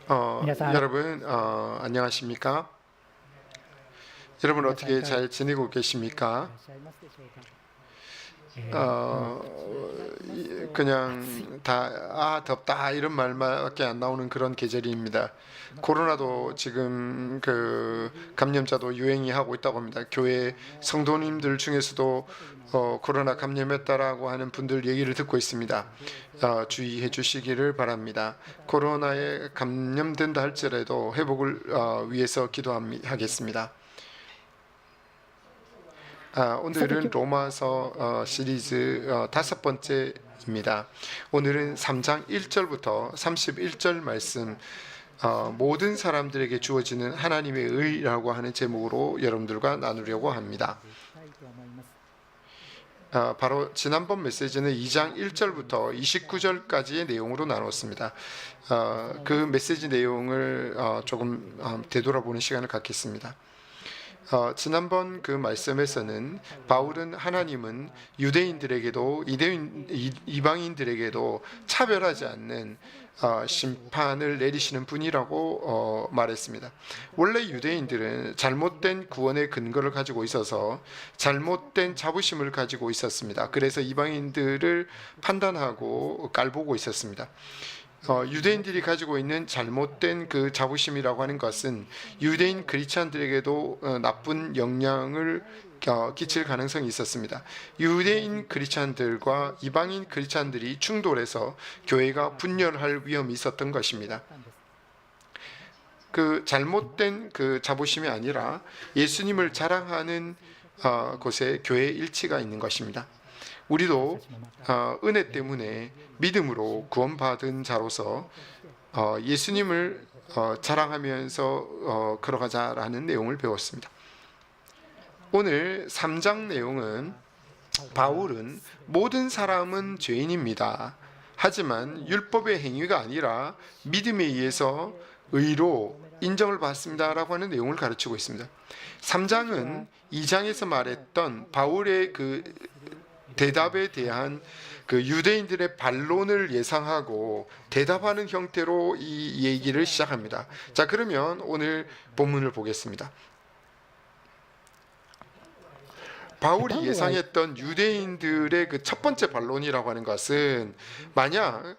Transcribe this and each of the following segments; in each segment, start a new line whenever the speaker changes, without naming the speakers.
여러분 안녕하십니까? 여러분 어떻게 잘 지내고 계십니까? 그냥 다 덥다 이런 말밖에 안 나오는 그런 계절입니다. 코로나도 지금 그 감염자도 유행이 하고 있다고 합니다. 교회 성도님들 중에서도 코로나 감염했다라고 하는 분들 얘기를 듣고 있습니다. 주의해 주시기를 바랍니다. 코로나에 감염된다 할지라도 회복을 위해서 기도하겠습니다. 오늘은 로마서 시리즈 5번째입니다. 오늘은 3장 1절부터 31절 말씀 모든 사람들에게 주어지는 하나님의 의라고 하는 제목으로 여러분들과 나누려고 합니다. 바로 지난번 메시지는 2장 1절부터 29절까지의 내용으로 나눴습니다. 그 메시지 내용을 조금 되돌아보는 시간을 갖겠습니다. 지난번 그 말씀에서는 바울은 하나님은 유대인들에게도 이방인들에게도 차별하지 않는 심판을 내리시는 분이라고 말했습니다. 원래 유대인들은 잘못된 구원의 근거를 가지고 있어서 잘못된 자부심을 가지고 있었습니다. 그래서 이방인들을 판단하고 깔보고 있었습니다. 유대인들이 가지고 있는 잘못된 그 자부심이라고 하는 것은 유대인 크리스찬들에게도 나쁜 영향을 끼칠 가능성이 있었습니다. 유대인 크리스찬들과 이방인 크리스찬들이 충돌해서 교회가 분열할 위험이 있었던 것입니다. 그 잘못된 그 자부심이 아니라 예수님을 자랑하는 곳에 교회의 일치가 있는 것입니다. 우리도 은혜 때문에 믿음으로 구원받은 자로서 예수님을 자랑하면서 걸어가자라는 내용을 배웠습니다. 오늘 3장 내용은 바울은 모든 사람은 죄인입니다. 하지만 율법의 행위가 아니라 믿음에 의해서 의로 인정을 받습니다라고 하는 내용을 가르치고 있습니다. 3장은 2장에서 말했던 바울의 그 대답에 대한 그 유대인들의 반론을 예상하고 대답하는 형태로 이 얘기를 시작합니다. 자, 그러면 오늘 본문을 보겠습니다. 바울이 예상했던 유대인들의 그 첫 번째 반론이라고 하는 것은 만약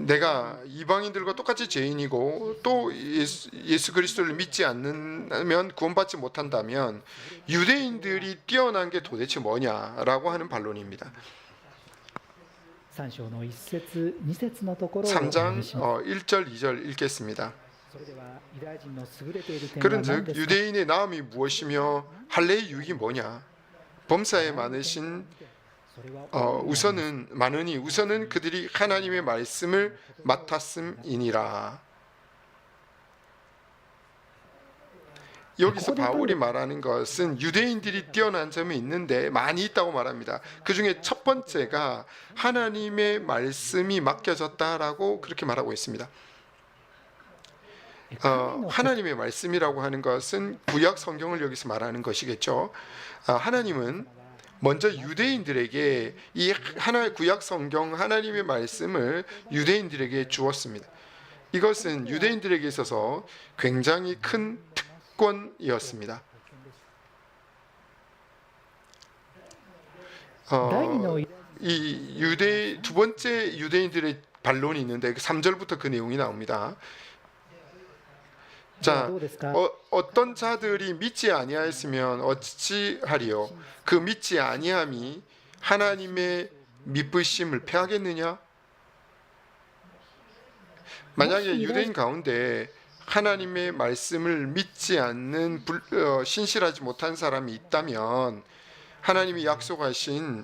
내가 이방인들과 똑같이 죄인이고 또 예수 그리스도를 믿지 않으면 구원받지 못한다면 유대인들이 뛰어난 게 도대체 뭐냐라고 하는 반론입니다. 3장 1절 2절 읽겠습니다. 그런즉 유대인의 나음이 무엇이며 할례의 유익이 뭐냐? 범사에 많으신 우선은 그들이 하나님의 말씀을 맡았음이니라. 여기서 바울이 말하는 것은 유대인들이 뛰어난 점이 있는데 많이 있다고 말합니다. 그 중에 첫 번째가 하나님의 말씀이 맡겨졌다라고 그렇게 말하고 있습니다. 하나님의 말씀이라고 하는 것은 구약 성경을 여기서 말하는 것이겠죠. 하나님은 먼저 유대인들에게 이 구약 성경 하나님의 말씀을 유대인들에게 주었습니다. 이것은 유대인들에게 있어서 굉장히 큰 특권이었습니다. 이 두 번째 유대인들의 반론이 있는데 3절부터 그 내용이 나옵니다. 자, 어떤 자들이 믿지 아니하였으면 어찌하리요? 그 믿지 아니함이 하나님의 미쁘심을 패하겠느냐? 만약에 유대인 가운데 하나님의 말씀을 믿지 않는 신실하지 못한 사람이 있다면 하나님이 약속하신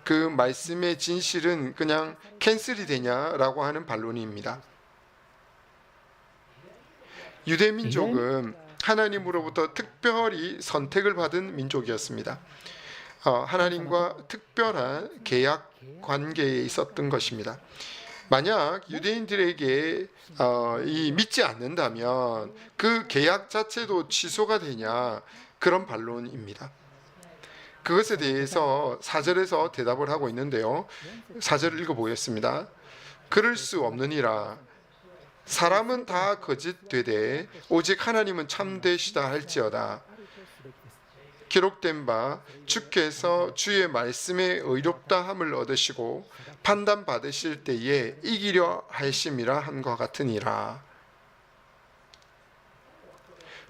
그 말씀의 진실은 그냥 캔슬이 되냐라고 하는 반론입니다. 유대 민족은 하나님으로부터 특별히 선택을 받은 민족이었습니다. 하나님과 특별한 계약 관계에 있었던 것입니다. 만약 유대인들에게 믿지 않는다면 그 계약 자체도 취소가 되냐, 그런 반론입니다. 그것에 대해서 4절에서 대답을 하고 있는데요. 4절을 읽어보겠습니다. 그럴 수 없느니라. 사람은 다 거짓되되 오직 하나님은 참되시다 할지어다. 기록된 바 주께서 주의 말씀에 의롭다함을 얻으시고 판단 받으실 때에 이기려 하심이라 한것 같으니라.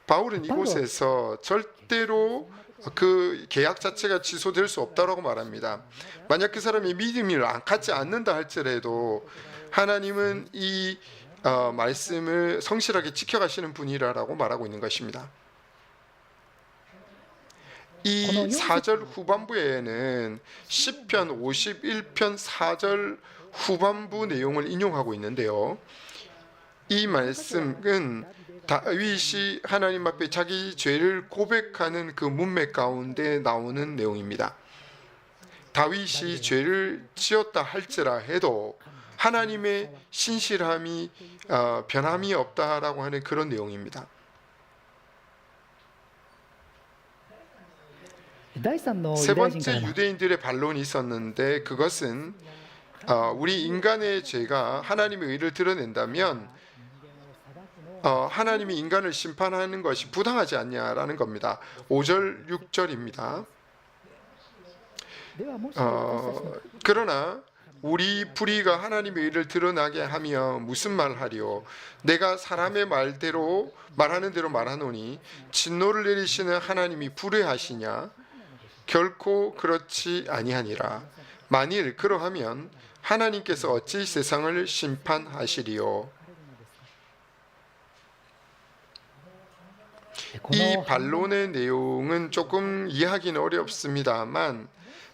바울은 이곳에서 절대로 그 계약 자체가 취소될 수 없다라고 말합니다. 만약 그 사람이 믿음을 갖지 않는다 할지라도 하나님은 이 말씀을 성실하게 지켜가시는 분이라고 말하고 있는 것입니다. 이 4절 후반부에는 시편 51편 4절 후반부 내용을 인용하고 있는데요. 이 말씀은 다윗이 하나님 앞에 자기 죄를 고백하는 그 문맥 가운데 나오는 내용입니다. 다윗이 죄를 지었다 할지라 해도 하나님의 신실함이 변함이 없다라고 하는 그런 내용입니다. 세 번째 유대인들의 반론이 있었는데 그것은 우리 인간의 죄가 하나님의 의를 드러낸다면 하나님이 인간을 심판하는 것이 부당하지 않냐라는 겁니다. 5절 6절입니다. 그러나 우리 불의가 하나님의 의를 드러나게 하며 무슨 말하리요? 내가 사람의 말대로 말하는 대로 말하노니 진노를 내리시는 하나님이 불의하시냐? 결코 그렇지 아니하니라. 만일 그러하면 하나님께서 어찌 세상을 심판하시리요? 이 반론의 내용은 조금 이해하기는 어렵습니다만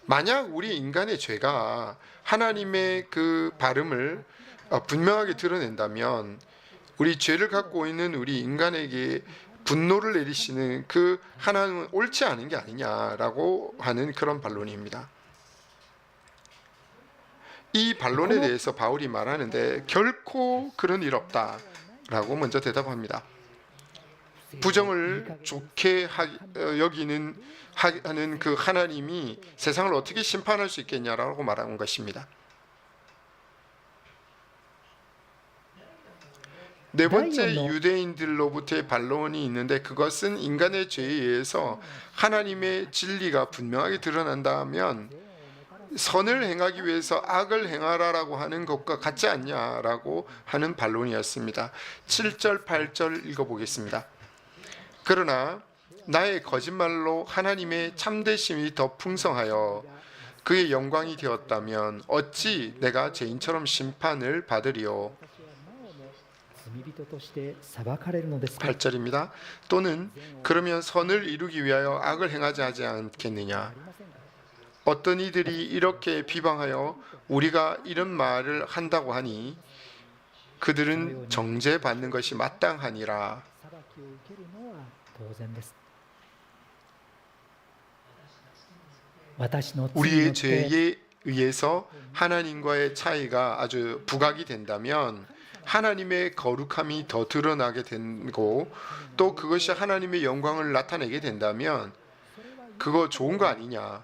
만약 우리 인간의 죄가 하나님의 그 발음을 분명하게 드러낸다면 우리 죄를 갖고 있는 우리 인간에게 분노를 내리시는 그 하나님은 옳지 않은 게 아니냐라고 하는 그런 반론입니다. 이 반론에 대해서 바울이 말하는데 결코 그런 일 없다라고 먼저 대답합니다. 부정을 좋게 여기는 하는 그 하나님이 세상을 어떻게 심판할 수 있겠냐라고 말하는 것입니다. 네 번째 유대인들로부터의 반론이 있는데 그것은 인간의 죄에 의해서 하나님의 진리가 분명하게 드러난다면 선을 행하기 위해서 악을 행하라라고 하는 것과 같지 않냐라고 하는 반론이었습니다. 7절 8절 읽어보겠습니다. 그러나 나의 거짓말로 하나님의 참되심이 더 풍성하여 그의 영광이 되었다면 어찌 내가 죄인처럼 심판을 받으리요? 8절입니다. 또는 그러면 선을 이루기 위하여 악을 행하지 하지 않겠느냐? 어떤 이들이 이렇게 비방하여 우리가 이런 말을 한다고 하니 그들은 정죄받는 것이 마땅하니라. 우리의 죄에 의해서 하나님과의 차이가 아주 부각이 된다면 하나님의 거룩함이 더 드러나게 되고 또 그것이 하나님의 영광을 나타내게 된다면 그거 좋은 거 아니냐?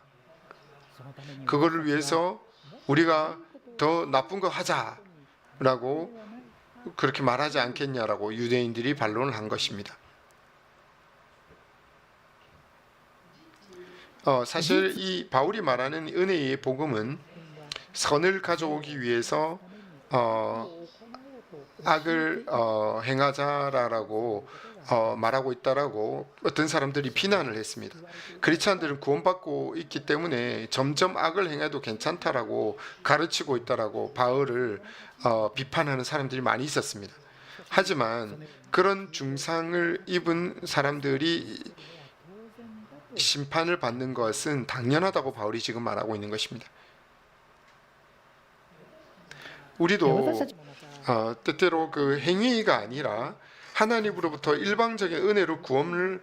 그거를 위해서 우리가 더 나쁜 거 하자라고 그렇게 말하지 않겠냐라고 유대인들이 반론을 한 것입니다. 사실 이 바울이 말하는 은혜의 복음은 선을 가져오기 위해서 악을 행하자라고 말하고 있다라고 어떤 사람들이 비난을 했습니다. 크리스찬들은 구원받고 있기 때문에 점점 악을 행해도 괜찮다라고 가르치고 있다라고 바울을 비판하는 사람들이 많이 있었습니다. 하지만 그런 중상을 입은 사람들이 심판을 받는 것은 당연하다고 바울이 지금 말하고 있는 것입니다. 우리도 때때로 그 행위가 아니라 하나님으로부터 일방적인 은혜로 구원을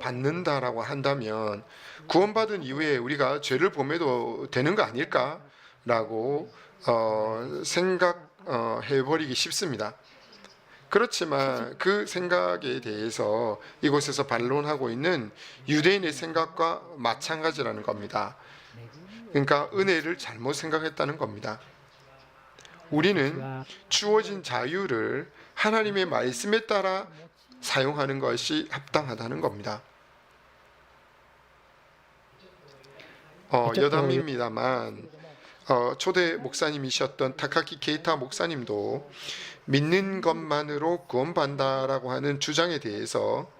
받는다라고 한다면 구원받은 이후에 우리가 죄를 범해도 되는 거 아닐까라고 생각해버리기 쉽습니다. 그렇지만 그 생각에 대해서 이곳에서 반론하고 있는 유대인의 생각과 마찬가지라는 겁니다. 그러니까 은혜를 잘못 생각했다는 겁니다. 우리는 주어진 자유를 하나님의 말씀에 따라 사용하는 것이 합당하다는 겁니다. 여담입니다만 초대 목사님이셨던 타카키 케이타 목사님도 믿는 것만으로 구원받는다라고 하는 주장에 대해서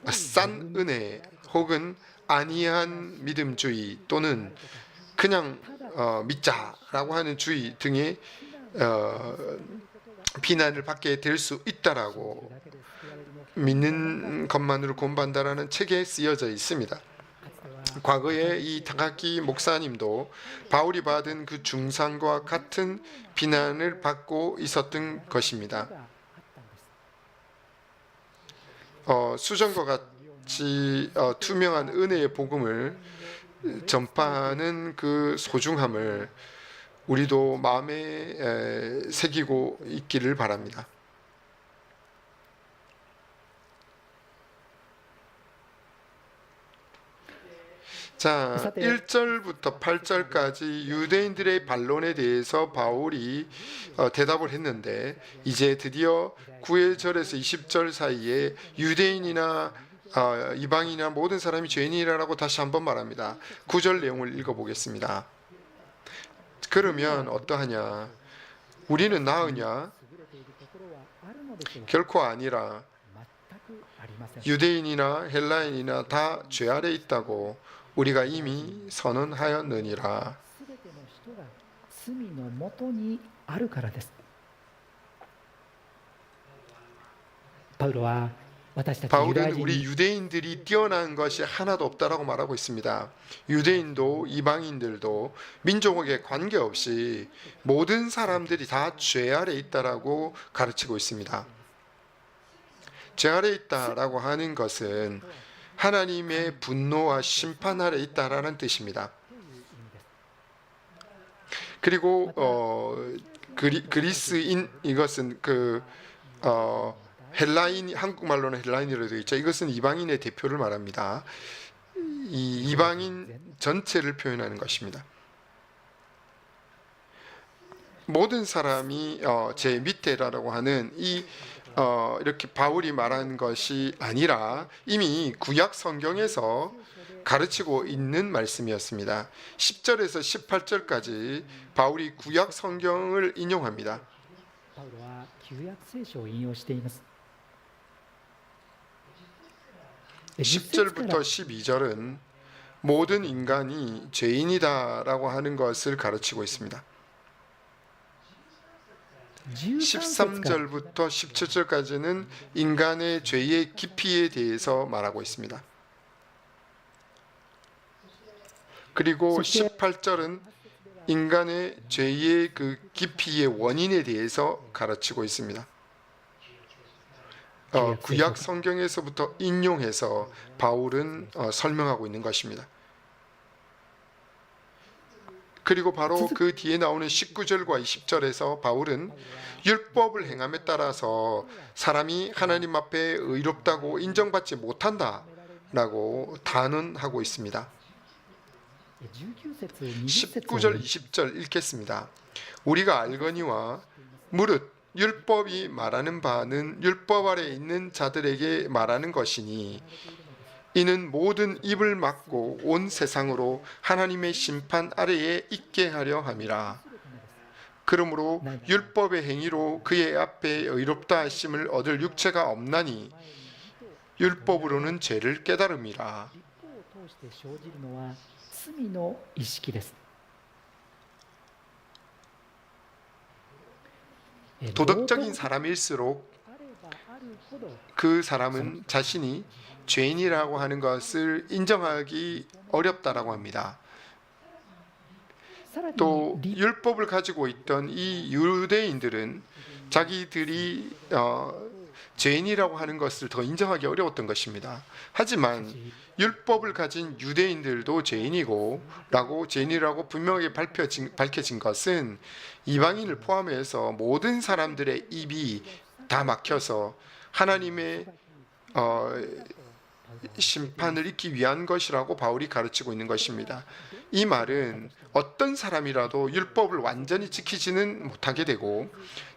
싼 은혜 혹은 안이한 믿음주의 또는 그냥 믿자라고 하는 주의 등의 비난을 받게 될 수 있다라고 믿는 것만으로 구원받는다라는 책에 쓰여져 있습니다. 과거에 이 타카키 목사님도 바울이 받은 그 중상과 같은 비난을 받고 있었던 것입니다. 수정과 같이 투명한 은혜의 복음을 전파하는 그 소중함을 우리도 마음에 새기고 있기를 바랍니다. 자, 1절부터 8절까지 유대인들의 반론에 대해서 바울이 대답을 했는데 이제 드디어 9절에서 20절 사이에 유대인이나 이방인이나 모든 사람이 죄인이라고 다시 한번 말합니다. 9절 내용을 읽어보겠습니다. 그러면 어떠하냐? 우리는 나으냐? 결코 아니라 유대인이나 헬라인이나 다 죄 아래 있다고 우리가 이미 선언하였느니라. 바울은 우리 유대인들이 뛰어난 것이 하나도 없다라고 말하고 있습니다. 유대인도 이방인들도 민족에 관계없이 모든 사람들이 다 죄 아래 있다라고 가르치고 있습니다. 죄 아래 있다라고 하는 것은 하나님의 분노와 심판 아래 있다라는 뜻입니다. 그리고 그리스인 이것은 헬라인, 한국말로는 헬라인이라고 되어 있죠. 이것은 이방인의 대표를 말합니다. 이 이방인 전체를 표현하는 것입니다. 모든 사람이 제 밑에라고 하는 이렇게 바울이 말한 것이 아니라 이미 구약 성경에서 가르치고 있는 말씀이었습니다. 10절에서 18절까지 바울이 구약 성경을 인용합니다. 10절부터 12절은 모든 인간이 죄인이다라고 하는 것을 가르치고 있습니다. 13절부터 17절까지는 인간의 죄의 깊이에 대해서 말하고 있습니다. 그리고 18절은 인간의 죄의 그 깊이의 원인에 대해서 가르치고 있습니다. 구약 성경에서부터 인용해서 바울은 설명하고 있는 것입니다. 그리고 바로 그 뒤에 나오는 19절과 20절에서 바울은 율법을 행함에 따라서 사람이 하나님 앞에 의롭다고 인정받지 못한다라고 단언하고 있습니다. 19절 20절 읽겠습니다. 우리가 알거니와 무릇 율법이 말하는 바는 율법 아래 있는 자들에게 말하는 것이니 이는 모든 입을 막고 온 세상으로 하나님의 심판 아래에 있게 하려 함이라. 그러므로 율법의 행위로 그의 앞에 의롭다 하심을 얻을 육체가 없나니 율법으로는 죄를 깨달음이라. 도덕적인 사람일수록 그 사람은 자신이 죄인이라고 하는 것을 인정하기 어렵다라고 합니다. 또 율법을 가지고 있던 이 유대인들은 자기들이 죄인이라고 하는 것을 더 인정하기 어려웠던 것입니다. 하지만 율법을 가진 유대인들도 죄인이라고 분명하게 밝혀진 것은 이방인을 포함해서 모든 사람들의 입이 다 막혀서 하나님의 심판을 잊기 위한 것이라고 바울이 가르치고 있는 것입니다. 이 말은 어떤 사람이라도 율법을 완전히 지키지는 못하게 되고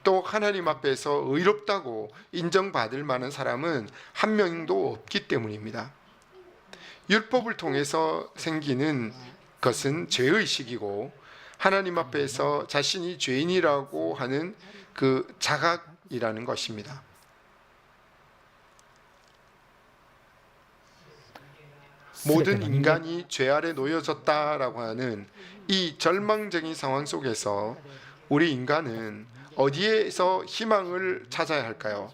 또 하나님 앞에서 의롭다고 인정받을 만한 사람은 한 명도 없기 때문입니다. 율법을 통해서 생기는 것은 죄의식이고 하나님 앞에서 자신이 죄인이라고 하는 그 자각이라는 것입니다. 모든 인간이 죄 아래 놓여졌다라고 하는 이 절망적인 상황 속에서 우리 인간은 어디에서 희망을 찾아야 할까요?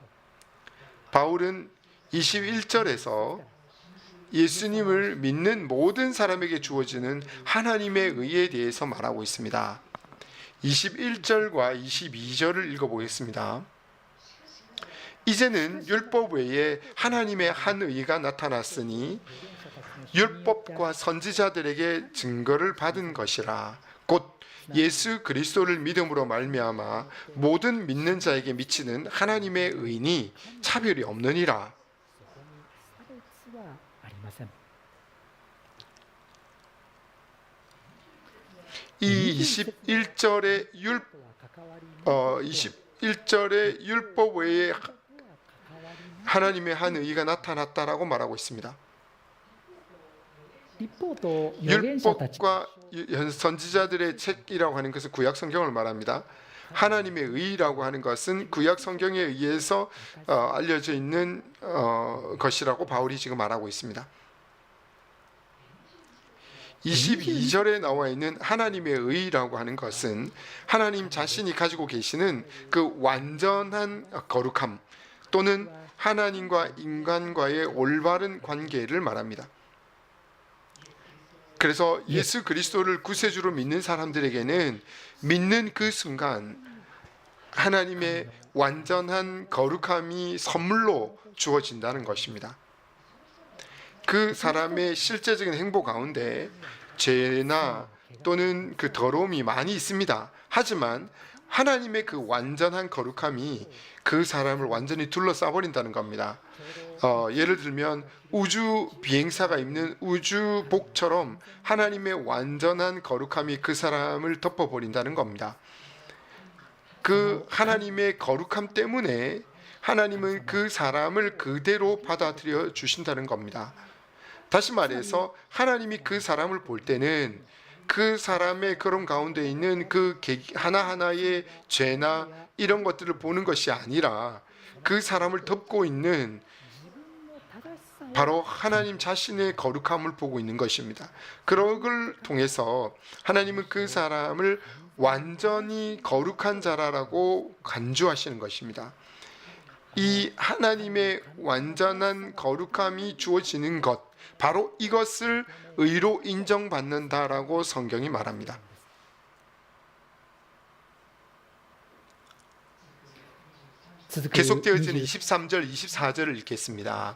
바울은 21절에서 예수님을 믿는 모든 사람에게 주어지는 하나님의 의에 대해서 말하고 있습니다. 21절과 22절을 읽어보겠습니다. 이제는 율법 외에 하나님의 한 의가 나타났으니 율법과 선지자들에게 증거를 받은 것이라. 곧 예수 그리스도를 믿음으로 말미암아 모든 믿는 자에게 미치는 하나님의 의니 차별이 없느니라. 이 21절의 율법 외에 하나님의 한 의가 나타났다라고 말하고 있습니다. 율법과 선지자들의 책이라고 하는 것은 구약 성경을 말합니다. 하나님의 의라고 하는 것은 구약 성경에 의해서 알려져 있는 것이라고 바울이 지금 말하고 있습니다. 22절에 나와 있는 하나님의 의라고 하는 것은 하나님 자신이 가지고 계시는 그 완전한 거룩함 또는 하나님과 인간과의 올바른 관계를 말합니다. 그래서 예수 그리스도를 구세주로 믿는 사람들에게는 믿는 그 순간 하나님의 완전한 거룩함이 선물로 주어진다는 것입니다. 그 사람의 실제적인 행보 가운데 죄나 또는 그 더러움이 많이 있습니다. 하지만 하나님의 그 완전한 거룩함이 그 사람을 완전히 둘러싸버린다는 겁니다. 예를 들면 우주 비행사가 입는 우주복처럼 하나님의 완전한 거룩함이 그 사람을 덮어버린다는 겁니다. 그 하나님의 거룩함 때문에 하나님은 그 사람을 그대로 받아들여 주신다는 겁니다. 다시 말해서 하나님이 그 사람을 볼 때는 그 사람의 그런 가운데 있는 그 하나하나의 죄나 이런 것들을 보는 것이 아니라 그 사람을 덮고 있는 바로 하나님 자신의 거룩함을 보고 있는 것입니다. 그걸 통해서 하나님은 그 사람을 완전히 거룩한 자라고 간주하시는 것입니다. 이 하나님의 완전한 거룩함이 주어지는 것, 바로 이것을 의로 인정받는다라고 성경이 말합니다. 계속되어지는 23절, 24절을 읽겠습니다.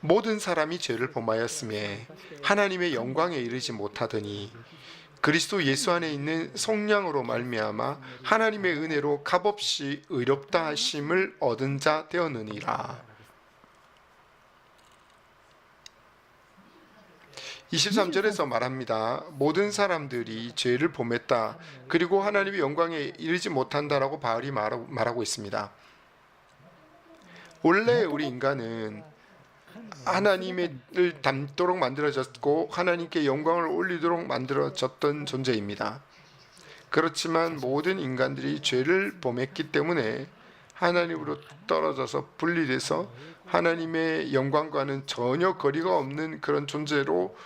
모든 사람이 죄를 범하였음에 하나님의 영광에 이르지 못하더니 그리스도 예수 안에 있는 속량으로 말미암아 하나님의 은혜로 값없이 의롭다 하심을 얻은 자 되었느니라. 23절에서 말합니다. 모든 사람들이 죄를 범했다. 그리고 하나님의 영광에 이르지 못한다라고 바울이 말하고 있습니다. 원래 우리 인간은 하나님을 닮도록 만들어졌고 하나님께 영광을 올리도록 만들어졌던 존재입니다. 그렇지만 모든 인간들이 죄를 범했기 때문에 하나님으로 떨어져서 분리돼서 하나님의 영광과는 전혀 거리가 없는 그런 존재로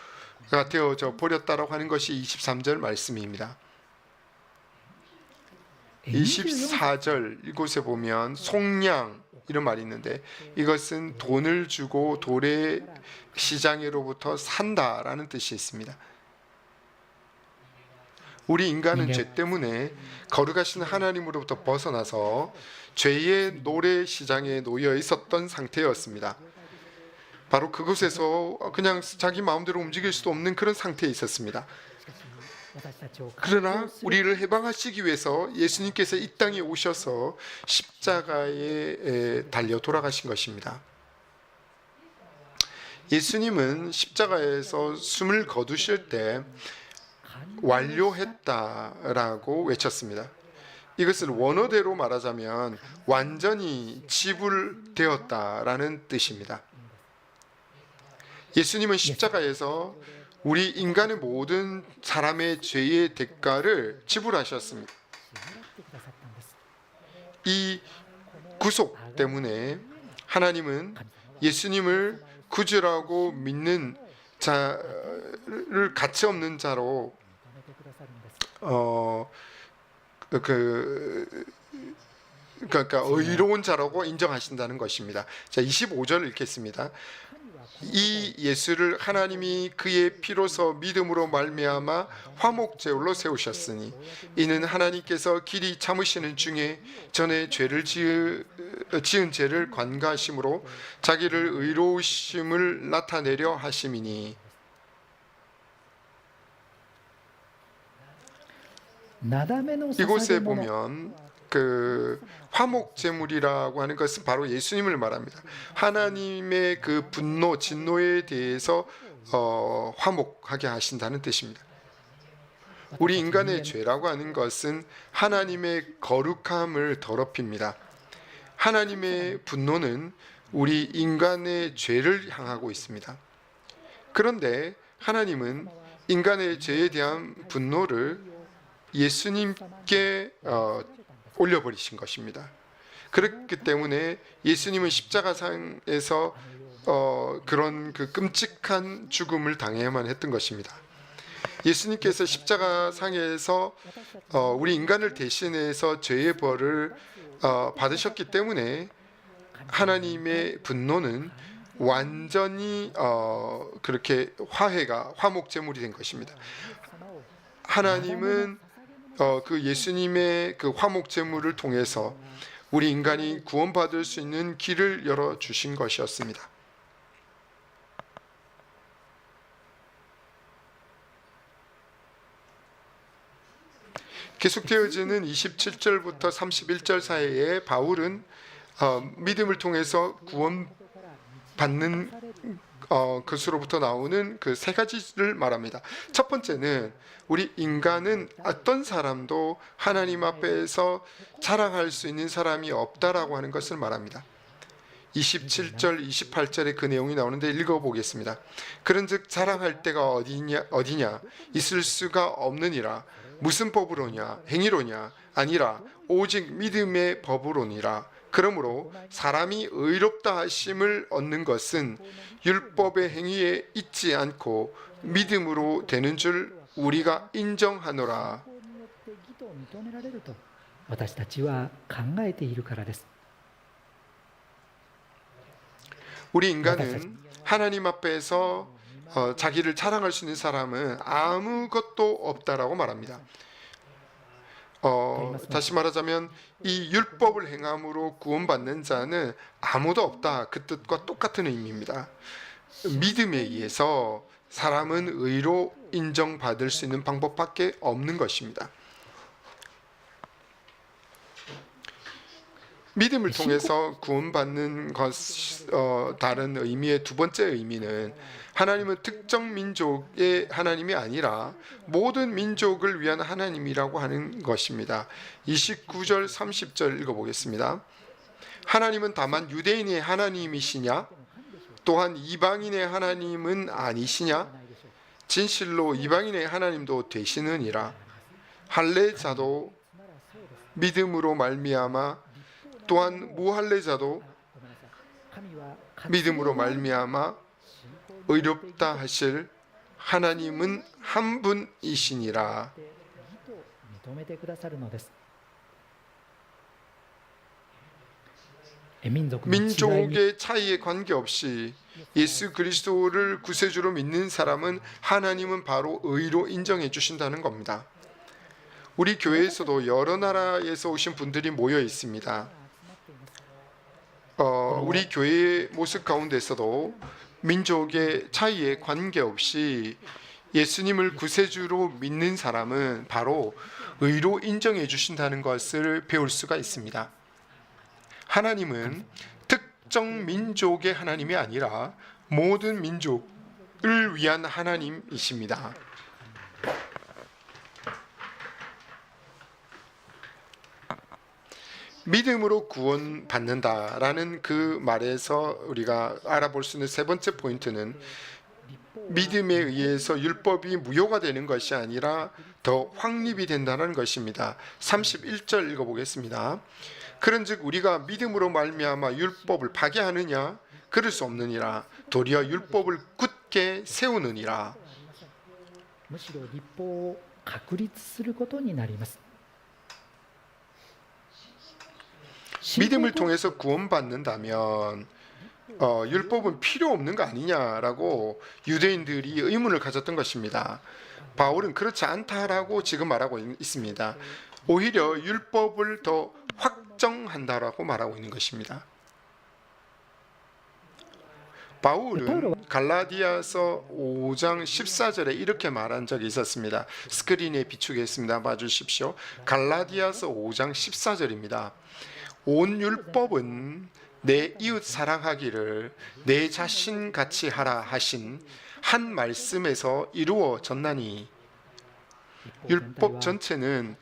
되어져 버렸다라고 하는 것이 23절 말씀입니다. 24절 이곳에 보면 속량 이런 말이 있는데 이것은 돈을 주고 도래 시장으로부터 산다라는 뜻이 있습니다. 우리 인간은 죄 때문에 거룩하신 하나님으로부터 벗어나서 죄의 노래 시장에 놓여 있었던 상태였습니다. 바로 그곳에서 그냥 자기 마음대로 움직일 수도 없는 그런 상태에 있었습니다. 그러나 우리를 해방하시기 위해서 예수님께서 이 땅에 오셔서 십자가에 달려 돌아가신 것입니다. 예수님은 십자가에서 숨을 거두실 때 완료했다라고 외쳤습니다. 이것을 원어대로 말하자면 완전히 지불되었다라는 뜻입니다. 예수님은 십자가에서 우리 인간의 모든 사람의 죄의 대가를 지불하셨습니다. 이 구속 때문에 하나님은 예수님을 구주라고 믿는 자를 가치 없는 자로 그러니까 의로운 자라고 인정하신다는 것입니다. 자, 25절 읽겠습니다. 이 예수를 하나님이 그의 피로서 믿음으로 말미암아 화목제물로 세우셨으니 이는 하나님께서 길이 참으시는 중에 전에 죄를 지은 죄를 관가하심으로 자기를 의로우심을 나타내려 하심이니. 이곳에 보면 그 화목 제물이라고 하는 것은 바로 예수님을 말합니다. 하나님의 그 분노, 진노에 대해서 화목하게 하신다는 뜻입니다. 우리 인간의 죄라고 하는 것은 하나님의 거룩함을 더럽힙니다. 하나님의 분노는 우리 인간의 죄를 향하고 있습니다. 그런데 하나님은 인간의 죄에 대한 분노를 예수님께 올려버리신 것입니다. 그렇기 때문에 예수님은 십자가상에서 그런 그 끔찍한 죽음을 당해야만 했던 것입니다. 예수님께서 십자가상에서 우리 인간을 대신해서 죄의 벌을 받으셨기 때문에 하나님의 분노는 완전히 그렇게 화목제물이 된 것입니다. 하나님은 그 예수님의 그 화목제물을 통해서 우리 인간이 구원받을 수 있는 길을 열어주신 것이었습니다. 계속되어지는 27절부터 31절 사이에 바울은 믿음을 통해서 구원받는 것으로부터 나오는 그 세 가지를 말합니다. 첫 번째는 우리 인간은 어떤 사람도 하나님 앞에서 자랑할 수 있는 사람이 없다라고 하는 것을 말합니다. 27절, 28절에 그 내용이 나오는데 읽어보겠습니다. 그런즉 자랑할 데가 어디냐? 있을 수가 없느니라. 무슨 법으로냐? 행위로냐? 아니라 오직 믿음의 법으로니라. 그러므로 사람이 의롭다 하심을 얻는 것은 율법의 행위에 있지 않고 믿음으로 되는 줄 우리가 인정하노라. 우리 인간은 하나님 앞에서 자기를 자랑할 수 있는 사람은 아무것도 없다라고 말합니다. 다시 말하자면 이 율법을 행함으로 구원받는 자는 아무도 없다, 그 뜻과 똑같은 의미입니다. 믿음에 의해서 사람은 의로 인정받을 수 있는 방법밖에 없는 것입니다. 믿음을 통해서 구원받는 것, 다른 의미의 두 번째 의미는 하나님은 특정 민족의 하나님이 아니라 모든 민족을 위한 하나님이라고 하는 것입니다. 29절 30절 읽어보겠습니다. 하나님은 다만 유대인의 하나님이시냐? 또한 이방인의 하나님은 아니시냐? 진실로 이방인의 하나님도 되시느니라. 할례자도 믿음으로 말미암아 또한 무할례자도 믿음으로 말미암아 의롭다 하실 하나님은 한 분이시니라. 민족의 차이에 관계없이 예수 그리스도를 구세주로 믿는 사람은 하나님은 바로 의로 인정해 주신다는 겁니다. 우리 교회에서도 여러 나라에서 오신 분들이 모여 있습니다. 우리 교회의 모습 가운데서도 민족의 차이에 관계없이 예수님을 구세주로 믿는 사람은 바로 의로 인정해 주신다는 것을 배울 수가 있습니다. 하나님은 특정 민족의 하나님이 아니라 모든 민족을 위한 하나님이십니다. 믿음으로 구원받는다라는 그 말에서 우리가 알아볼 수 있는 세 번째 포인트는 믿음에 의해서 율법이 무효가 되는 것이 아니라 더 확립이 된다는 것입니다. 31절 읽어보겠습니다. 그런즉 우리가 믿음으로 말미암아 율법을 파괴하느냐? 그럴 수 없느니라. 도리어 율법을 굳게 세우느니라.
むしろ立法を確立することになります。
믿음을 통해서 구원받는다면 율법은 필요 없는 거 아니냐라고 유대인들이 의문을 가졌던 것입니다. 바울은 그렇지 않다라고 지금 말하고 있습니다. 오히려 율법을 더 확정한다라고 말하고 있는 것입니다. 바울은 갈라디아서 5장 14절에 이렇게 말한 적이 있었습니다. 스크린에 비추겠습니다. 봐주십시오. 갈라디아서 5장 14절입니다. 온 율법은 내 이웃 사랑하기를 내 자신 같이 하라 하신 한 말씀에서 이루어졌나니. 율법 전체는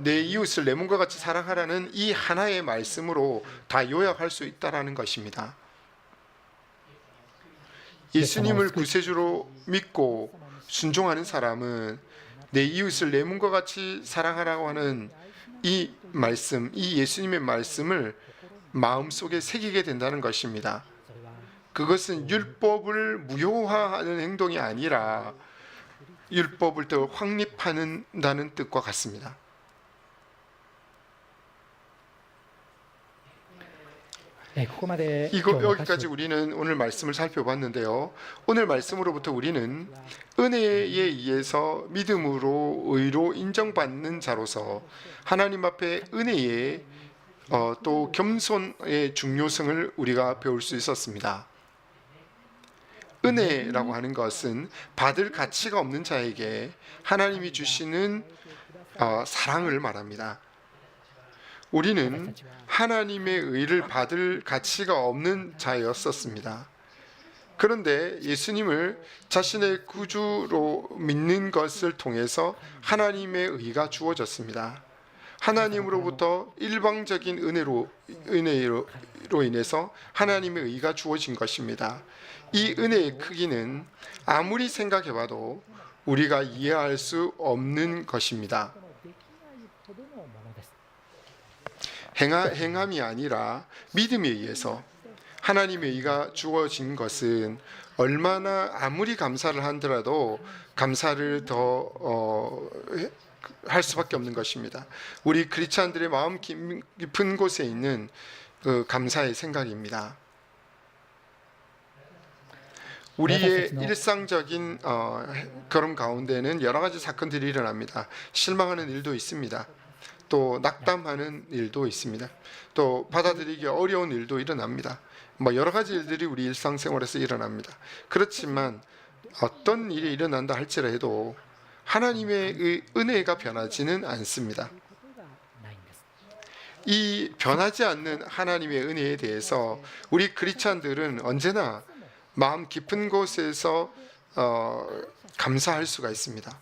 내 이웃을 내 몸과 같이 사랑하라는 이 하나의 말씀으로 다 요약할 수 있다라는 것입니다. 예수님을 구세주로 믿고 순종하는 사람은 내 이웃을 내 몸과 같이 사랑하라고 하는 이 말씀, 이 예수님의 말씀을 마음속에 새기게 된다는 것입니다. 그것은 율법을 무효화하는 행동이 아니라 율법을 더 확립한다는 뜻과 같습니다. 여기까지 우리는 오늘 말씀을 살펴봤는데요. 오늘 말씀으로부터 우리는 은혜에 의해서 믿음으로 의로 인정받는 자로서 하나님 앞에 은혜의 또 겸손의 중요성을 우리가 배울 수 있었습니다. 은혜라고 하는 것은 받을 가치가 없는 자에게 하나님이 주시는 사랑을 말합니다. 우리는 하나님의 의를 받을 가치가 없는 자였었습니다. 그런데 예수님을 자신의 구주로 믿는 것을 통해서 하나님의 의가 주어졌습니다. 하나님으로부터 일방적인 은혜로 인해서 하나님의 의가 주어진 것입니다. 이 은혜의 크기는 아무리 생각해봐도 우리가 이해할 수 없는 것입니다. 행함이 아니라 믿음에 의해서 하나님의 의가 주어진 것은 얼마나 아무리 감사를 하더라도 감사를 더 할 수밖에 없는 것입니다. 우리 크리스찬들의 마음 깊은 곳에 있는 그 감사의 생각입니다. 우리의 일상적인 걸음 가운데는 여러 가지 사건들이 일어납니다. 실망하는 일도 있습니다. 또 낙담하는 일도 있습니다. 또 받아들이기 어려운 일도 일어납니다. 여러 가지 일들이 우리 일상생활에서 일어납니다. 그렇지만 어떤 일이 일어난다 할지라도 하나님의 은혜가 변하지는 않습니다. 이 변하지 않는 하나님의 은혜에 대해서 우리 크리스찬들은 언제나 마음 깊은 곳에서 감사할 수가 있습니다.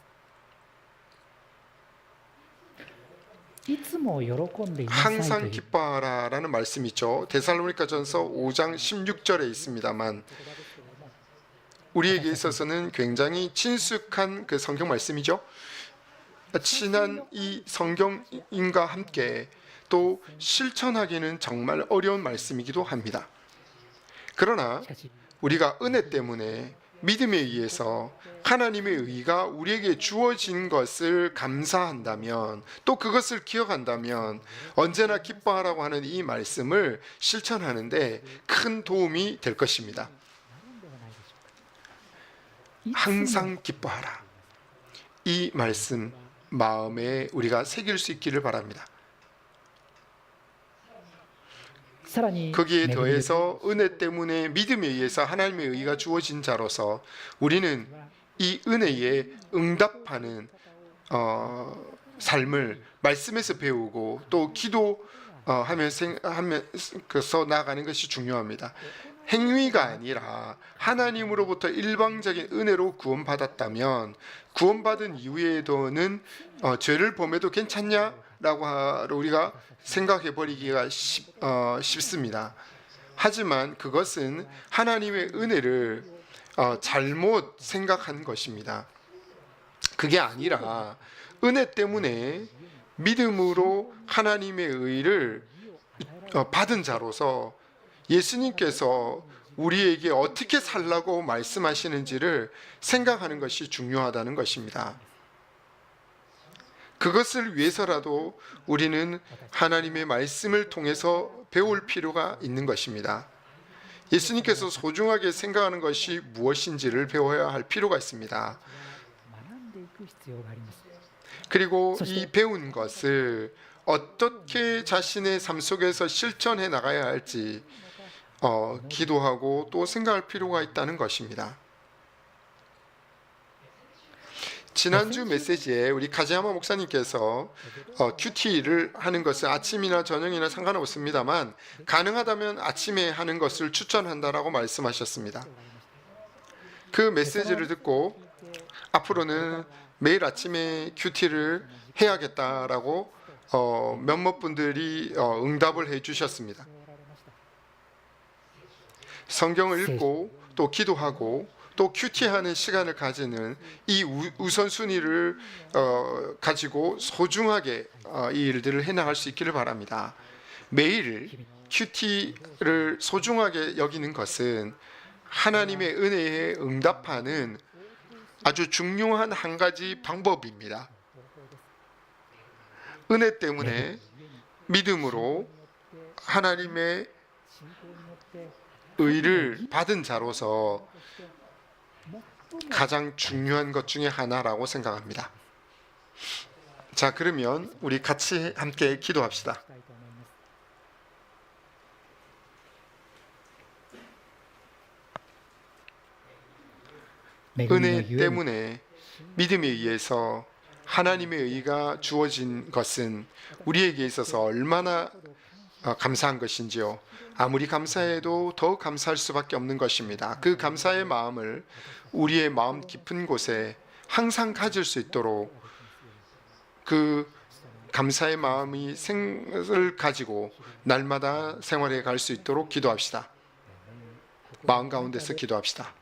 항상 기뻐하라라는 말씀이 있죠. 데살로니가전서 5장 16절에 있습니다만 우리에게 있어서는 굉장히 친숙한 그 성경 말씀이죠. 친한 이 성경인과 함께 또 실천하기는 정말 어려운 말씀이기도 합니다. 그러나 우리가 은혜 때문에 믿음에 의해서 하나님의 의가 우리에게 주어진 것을 감사한다면 또 그것을 기억한다면 언제나 기뻐하라고 하는 이 말씀을 실천하는데 큰 도움이 될 것입니다. 항상 기뻐하라. 이 말씀 마음에 우리가 새길 수 있기를 바랍니다. 거기에 더해서 은혜 때문에 믿음에 의해서 하나님의 의가 주어진 자로서 우리는 이 은혜에 응답하는 삶을 말씀에서 배우고 또 기도하면서 나아가는 것이 중요합니다. 행위가 아니라 하나님으로부터 일방적인 은혜로 구원받았다면 구원받은 이후에도는 죄를 범해도 괜찮냐라고 우리가 생각해 버리기가 쉽습니다. 하지만 그것은 하나님의 은혜를 잘못 생각한 것입니다. 그게 아니라 은혜 때문에 믿음으로 하나님의 의를 받은 자로서 예수님께서 우리에게 어떻게 살라고 말씀하시는지를 생각하는 것이 중요하다는 것입니다. 그것을 위해서라도 우리는 하나님의 말씀을 통해서 배울 필요가 있는 것입니다. 예수님께서 소중하게 생각하는 것이 무엇인지를 배워야 할 필요가 있습니다.
学んでいく必要があります。
그리고 이 배운 것을 어떻게 자신의 삶 속에서 실천해 나가야 할지 기도하고 또 생각할 필요가 있다는 것입니다. 지난주 메시지에 우리 카지야마 목사님께서 큐티를 하는 것은 아침이나 저녁이나 상관없습니다만 가능하다면 아침에 하는 것을 추천한다라고 말씀하셨습니다. 그 메시지를 듣고 앞으로는 매일 아침에 큐티를 해야겠다라고 몇몇 분들이 응답을 해주셨습니다. 성경을 읽고 또 기도하고 또 큐티하는 시간을 가지는 이 우선순위를 가지고 소중하게 이 일들을 해나갈 수 있기를 바랍니다. 매일 큐티를 소중하게 여기는 것은 하나님의 은혜에 응답하는 아주 중요한 한 가지 방법입니다. 은혜 때문에 믿음으로 하나님의 의를 받은 자로서 가장 중요한 것 중에 하나라고 생각합니다. 자, 그러면 우리 같이 함께 기도합시다. 은혜 때문에 믿음에 의해서 하나님의 의가 주어진 것은 우리에게 있어서 얼마나 감사한 것인지요. 아무리 감사해도 더 감사할 수밖에 없는 것입니다. 그 감사의 마음을 우리의 마음 깊은 곳에 항상 가질 수 있도록 그 감사의 마음이 생을 가지고 날마다 생활해 갈 수 있도록 기도합시다. 마음 가운데서 기도합시다.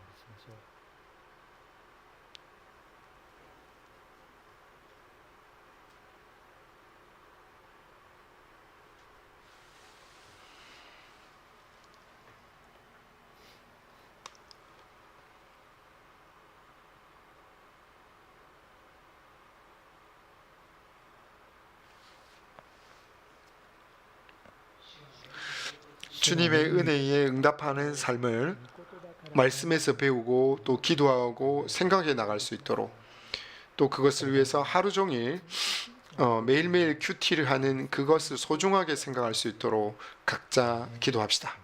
주님의 은혜에 응답하는 삶을 말씀에서 배우고 또 기도하고 생각해 나갈 수 있도록 또 그것을 위해서 하루 종일 매일매일 큐티를 하는 그것을 소중하게 생각할 수 있도록 각자 기도합시다.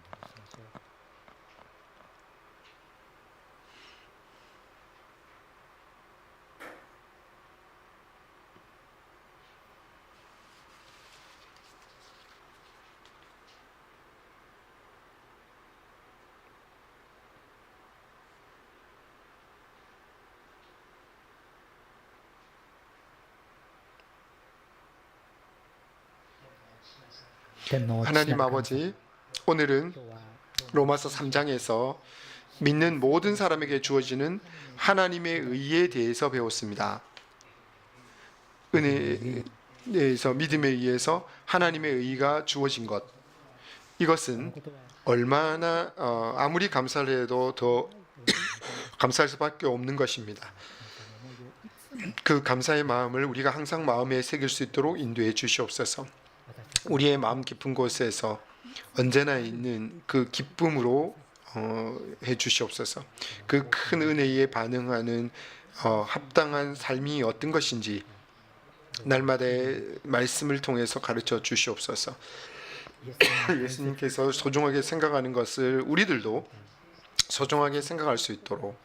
하나님 아버지, 오늘은 로마서 3장에서 믿는 모든 사람에게 주어지는 하나님의 의에 대해서 배웠습니다. 은혜에서 믿음에 의해서 하나님의 의가 주어진 것, 이것은 얼마나 아무리 감사를 해도 더 감사할 수밖에 없는 것입니다. 그 감사의 마음을 우리가 항상 마음에 새길 수 있도록 인도해 주시옵소서. 우리의 마음 깊은 곳에서 언제나 있는 그 기쁨으로 해 주시옵소서. 그 큰 은혜에 반응하는 합당한 삶이 어떤 것인지 날마다의 말씀을 통해서 가르쳐 주시옵소서. 예수님께서 소중하게 생각하는 것을 우리들도 소중하게 생각할 수 있도록,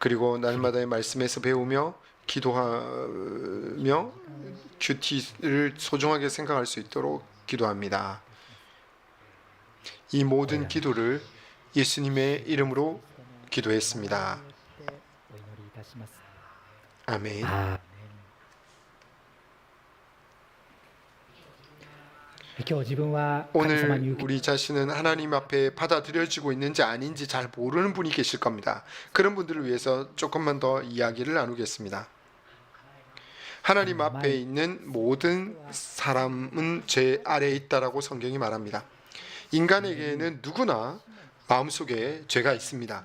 그리고 날마다의 말씀에서 배우며 기도하며 큐티를 소중하게 생각할 수 있도록 기도합니다. 이 모든 기도를 예수님의 이름으로 기도했습니다. 아멘.
今日自分は神様
오늘
に受け
우리 자신은 하나님 앞에 받아들여지고 있는지 아닌지 잘 모르는 분이 계실 겁니다. 그런 분들을 위해서 조금만 더 이야기를 나누겠습니다. 하나님 앞에 있는 모든 사람은 죄 아래에 있다라고 성경이 말합니다. 인간에게는 누구나 마음속에 죄가 있습니다.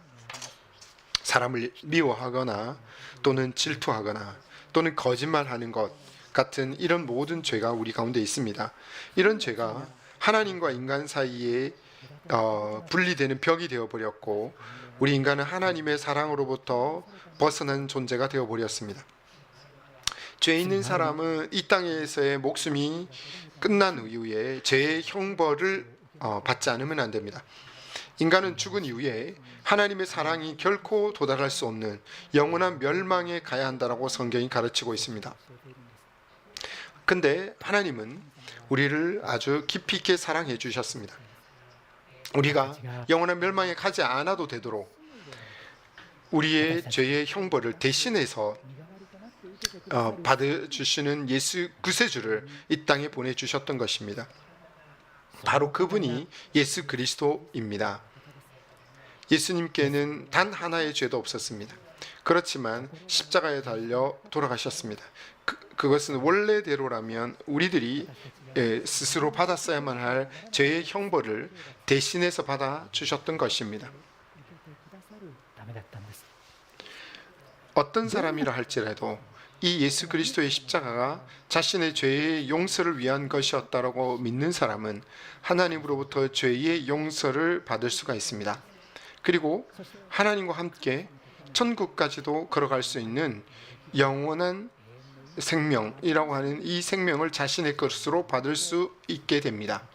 사람을 미워하거나 또는 질투하거나 또는 거짓말하는 것 같은 이런 모든 죄가 우리 가운데 있습니다. 이런 죄가 하나님과 인간 사이에 분리되는 벽이 되어버렸고 우리 인간은 하나님의 사랑으로부터 벗어난 존재가 되어버렸습니다. 죄 있는 사람은 이 땅에서의 목숨이 끝난 이후에 죄의 형벌을 받지 않으면 안 됩니다. 인간은 죽은 이후에 하나님의 사랑이 결코 도달할 수 없는 영원한 멸망에 가야 한다라고 성경이 가르치고 있습니다. 근데 하나님은 우리를 아주 깊이 있게 사랑해 주셨습니다. 우리가 영원한 멸망에 가지 않아도 되도록 우리의 죄의 형벌을 대신해서 받아주시는 예수 구세주를 이 땅에 보내주셨던 것입니다. 바로 그분이 예수 그리스도입니다. 예수님께는 단 하나의 죄도 없었습니다. 그렇지만 십자가에 달려 돌아가셨습니다. 그것은 원래대로라면 우리들이 스스로 받았어야만 할 죄의 형벌을 대신해서 받아주셨던 것입니다. 어떤 사람이라 할지라도 이 예수 그리스도의 십자가가 자신의 죄의 용서를 위한 것이었다라고 믿는 사람은 하나님으로부터 죄의 용서를 받을 수가 있습니다. 그리고 하나님과 함께 천국까지도 걸어갈 수 있는 영원한 생명이라고 하는 이 생명을 자신의 것으로 받을 수 있게 됩니다.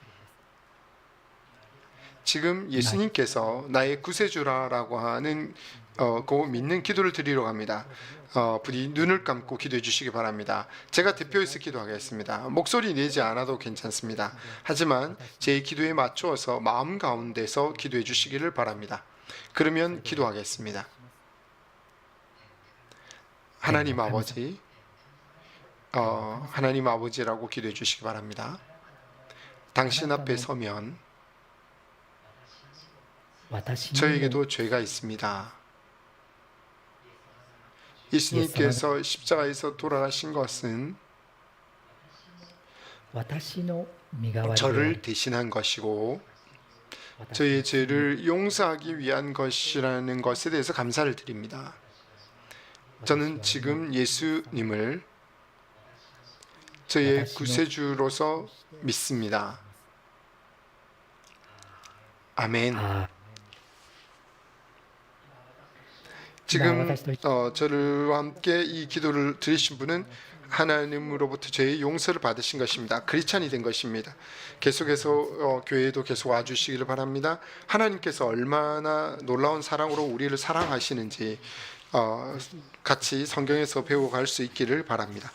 지금 예수님께서 나의 구세주라라고 하는 그 믿는 기도를 드리러 갑니다. 부디 눈을 감고 기도해 주시기 바랍니다. 제가 대표해서 기도하겠습니다. 목소리 내지 않아도 괜찮습니다. 하지만 제 기도에 맞추어서 마음 가운데서 기도해 주시기를 바랍니다. 그러면 기도하겠습니다. 하나님 아버지, 하나님 아버지라고 기도해 주시기 바랍니다. 당신 앞에 서면 저에게도 죄가 있습니다. 예수님께서 십자가에서 돌아가신 것은 저를 대신한 것이고 저의 죄를 용서하기 위한 것이라는 것에 대해서 감사를 드립니다. 저는 지금 예수님을 저의 구세주로서 믿습니다. 아멘. 지금 저와 함께 이 기도를 드리신 분은 하나님으로부터 죄의 용서를 받으신 것입니다. 크리스찬이 된 것입니다. 계속해서 교회에도 계속 와주시기를 바랍니다. 하나님께서 얼마나 놀라운 사랑으로 우리를 사랑하시는지 같이 성경에서 배워갈 수 있기를 바랍니다.